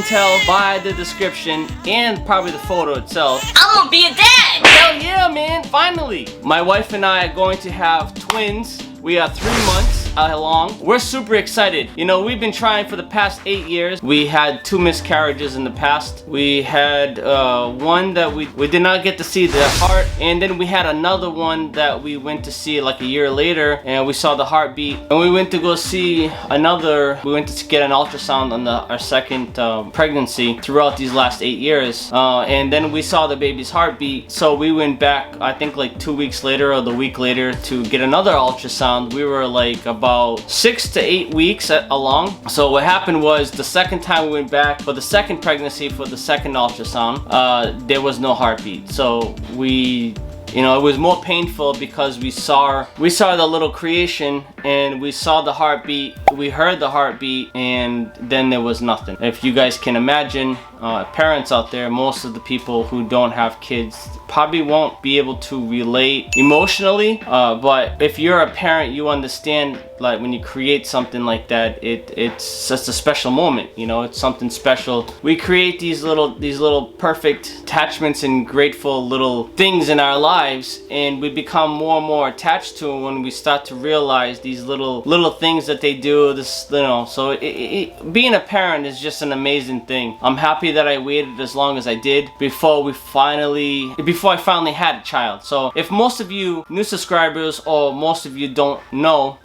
can tell by the description and probably the photo itself, I'm gonna be a dad! hell yeah, man, finally! My wife and I are going to have twins. We are 3 months along. We're super excited. You know, we've been trying for the past 8 years. We had 2 miscarriages in the past. We had one that we did not get to see the heart, and then we had another one that we went to see like a year later, and we saw the heartbeat. And we went to go see another. We went to get an ultrasound on our second pregnancy throughout these last 8 years, and then we saw the baby's heartbeat. So we went back, I think like 2 weeks later or the week later, to get another ultrasound. We were like about 6 to 8 weeks along. So what happened was the second time we went back for the second pregnancy for the second ultrasound, there was no heartbeat. So you know, it was more painful because we saw the little creation and we saw the heartbeat, we heard the heartbeat, and then there was nothing. If you guys can imagine, parents out there, most of the people who don't have kids probably won't be able to relate emotionally, but if you're a parent, you understand, like when you create something like that, it's just a special moment. You know, it's something special. We create these little perfect attachments and grateful little things in our lives, and we become more and more attached to them when we start to realize these little things that they do. This, you know, so being a parent is just an amazing thing. I'm happy that I waited as long as I did before I finally had a child. So if most of you new subscribers or most of you don't know,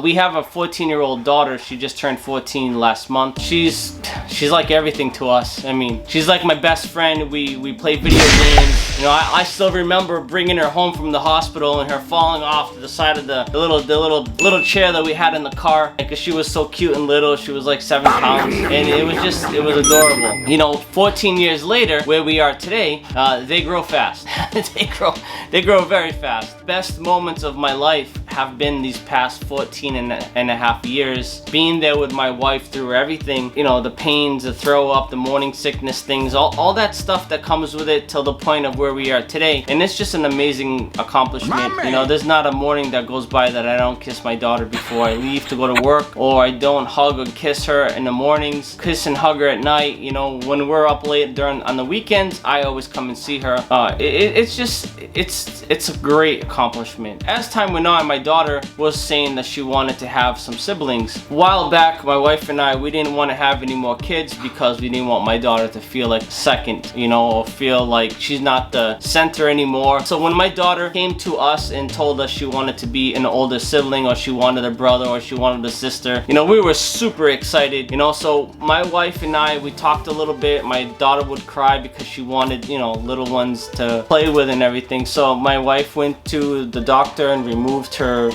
we have a 14-year-old daughter. She just turned 14 last month. She's like everything to us. I mean, she's like my best friend. We play video games. You know, I still remember bringing her home from the hospital and her falling off to the side of the little chair that we had in the car, because she was so cute and little. She was like 7 pounds, and it was adorable. You know, 14 years later, where we are today, they grow fast. they grow very fast. Best moments of my life have been these past 14 and a half years. Being there with my wife through everything, you know, the pains, the throw up, the morning sickness things, all that stuff that comes with it till the point of where we are today. And it's just an amazing accomplishment. You know, there's not a morning that goes by that I don't kiss my daughter before I leave to go to work, or I don't hug or kiss her in the mornings, kiss and hug her at night. You know, when we're up late on the weekends, I always come and see her. It's a great accomplishment. As time went on, my daughter was saying that she wanted to have some siblings. A while back, my wife and I, we didn't want to have any more kids because we didn't want my daughter to feel like second, you know, or feel like she's not the center anymore. So when my daughter came to us and told us she wanted to be an older sibling, or she wanted a brother, or she wanted a sister, you know, we were super excited, you know. So my wife and I, we talked a little bit. My daughter would cry because she wanted, you know, little ones to play with and everything. So my wife went to the doctor and removed her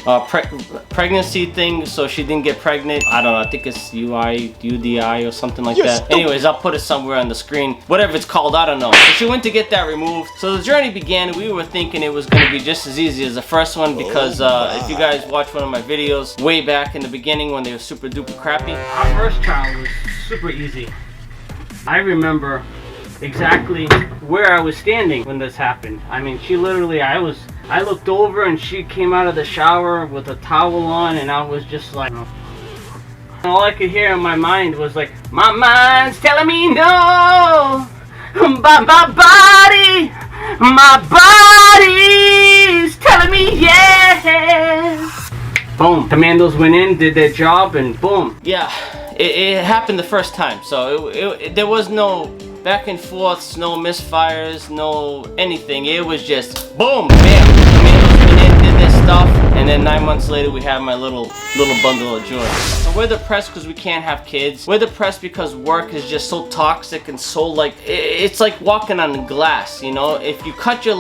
pregnancy thing, so she didn't get pregnant. I don't know, I think it's UDI or something like that. Anyways, I'll put it somewhere on the screen, whatever it's called, I don't know. So she went to get that removed. So the journey began. We were thinking it was going to be just as easy as the first one, because if you guys watch one of my videos way back in the beginning when they were super duper crappy, our first child was super easy. I remember exactly where I was standing when this happened. I mean, she literally, I looked over and she came out of the shower with a towel on, and I was just like, all I could hear in my mind was like, my mind's telling me no, but my body's telling me yes. Boom, commandos went in, did their job, and boom. Yeah, it happened the first time, so there was no back and forths, no misfires, no anything. It was just boom, bam. Commandos went in, did their stuff, and then 9 months later we have my little bundle of joy. So we're depressed because we can't have kids. We're depressed because work is just so toxic and so like, it's like walking on glass, you know. If you cut your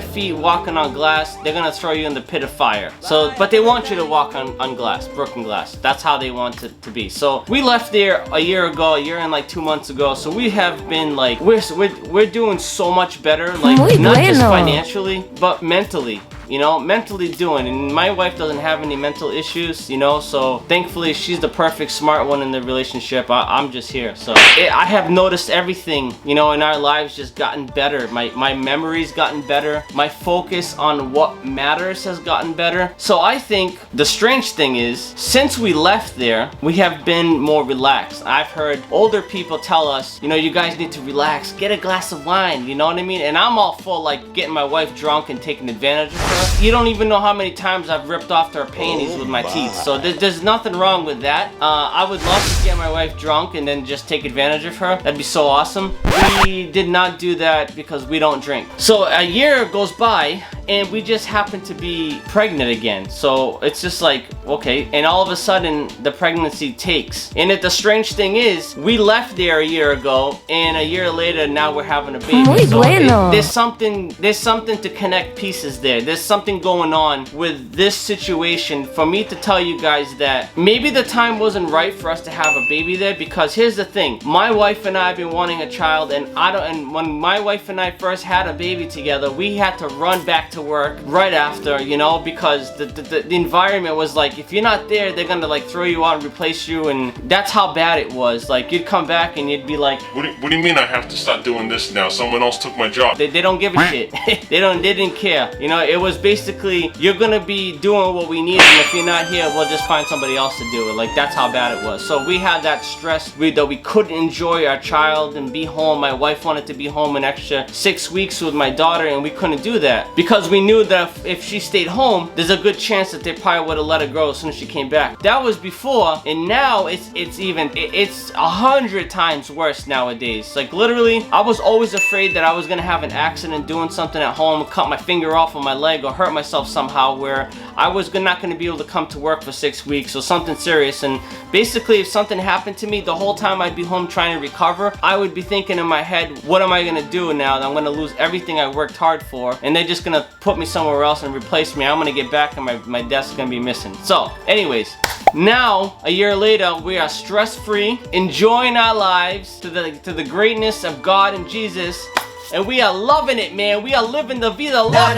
feet walking on glass, they're gonna throw you in the pit of fire. So, but they want you to walk on glass, broken glass. That's how they want it to be. So we left there a year and like 2 months ago. So we have been like, we're doing so much better, like not just financially, but mentally. you know, mentally doing. And my wife doesn't have any mental issues, you know, so thankfully she's the perfect smart one in the relationship. I'm just here. So I have noticed everything, you know, in our lives just gotten better. My memory's gotten better. My focus on what matters has gotten better. So I think the strange thing is, since we left there, we have been more relaxed. I've heard older people tell us, you know, you guys need to relax, get a glass of wine, you know what I mean? And I'm all for like getting my wife drunk and taking advantage of her. You don't even know how many times I've ripped off her panties with my teeth. So there's nothing wrong with that. I would love to get my wife drunk and then just take advantage of her. That'd be so awesome. We did not do that because we don't drink. So a year goes by and we just happen to be pregnant again. So it's just like, okay, and all of a sudden the pregnancy takes. And the strange thing is, we left there a year ago, and a year later now we're having a baby. Muy So bueno. there's something to connect pieces there. There's something going on with this situation for me to tell you guys that maybe the time wasn't right for us to have a baby there, because here's the thing. My wife and I have been wanting a child, and when my wife and I first had a baby together, we had to run back to work right after, you know, because the environment was like, if you're not there, they're gonna like throw you out and replace you, and that's how bad it was. Like, you'd come back and you'd be like, what do you mean I have to stop doing this now? Someone else took my job. They don't give a shit. they didn't care. You know, it was basically, you're gonna be doing what we need, and if you're not here, we'll just find somebody else to do it. Like, that's how bad it was. So we had that stress that we couldn't enjoy our child and be home. My wife wanted to be home an extra 6 weeks with my daughter, and we couldn't do that because we knew that if she stayed home, there's a good chance that they probably would have let her go as soon as she came back. That was before, and now it's 100 times worse nowadays. Like, literally, I was always afraid that I was gonna have an accident doing something at home, cut my finger off on my leg or hurt myself somehow, where I was not gonna be able to come to work for 6 weeks or something serious. And basically, if something happened to me, the whole time I'd be home trying to recover, I would be thinking in my head, what am I gonna do now that I'm gonna lose everything I worked hard for, and they're just gonna put me somewhere else and replace me. I'm gonna get back and my desk's gonna be missing. So anyways, now a year later, we are stress-free, enjoying our lives to the greatness of God and Jesus, and we are loving it, man. We are living the vida loca.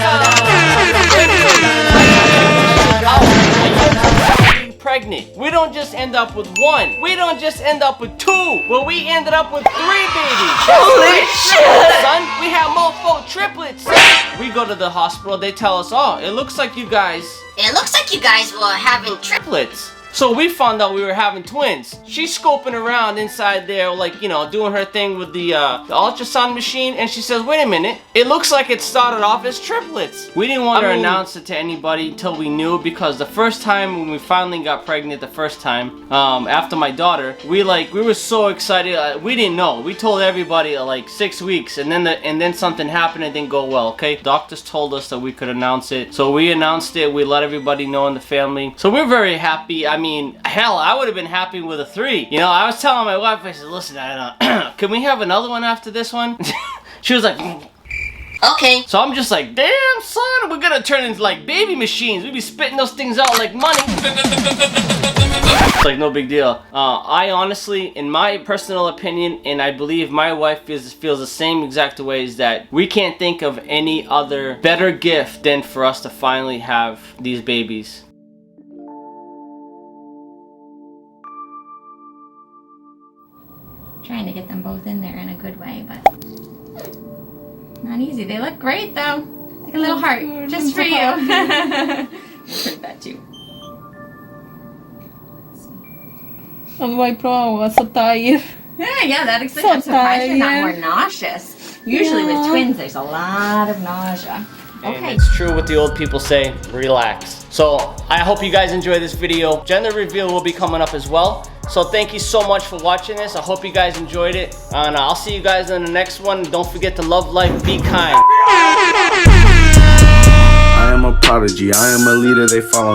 Pregnant. We don't just end up with one. We don't just end up with two. Well, we ended up with 3 babies. Holy shit! Son, we have mofo triplets. Son. We go to the hospital. They tell us, oh, it looks like you guys were having triplets. So we found out we were having twins. She's scoping around inside there, like, you know, doing her thing with the ultrasound machine, and she says, wait a minute, it looks like it started off as triplets. We didn't want to announce it to anybody until we knew, because the first time when we finally got pregnant, the first time, after my daughter, we were so excited. We didn't know. We told everybody like 6 weeks, and then something happened and didn't go well, okay? Doctors told us that we could announce it. So we announced it, we let everybody know in the family. So we're very happy. I mean, hell, I would have been happy with a 3. You know, I was telling my wife, I said, listen, can we have another one after this one? She was like, Okay. so I'm just like, damn, son, we're gonna turn into like baby machines. We be spitting those things out like money. It's like no big deal. I honestly, in my personal opinion, and I believe my wife feels the same exact ways, that we can't think of any other better gift than for us to finally have these babies. Trying to get them both in there in a good way, but not easy. They look great though. Like a little heart, just for you. Print that too. Ano ba proa sa tayo? Yeah, that explains. So I'm surprised you're not tired. more nauseous. Usually with twins, there's a lot of nausea. And Okay. it's true what the old people say, relax. So I hope you guys enjoy this video. Gender reveal will be coming up as well. So thank you so much for watching this. I hope you guys enjoyed it. And I'll see you guys in the next one. Don't forget to love life, be kind. I am a prodigy, I am a leader, they follow me.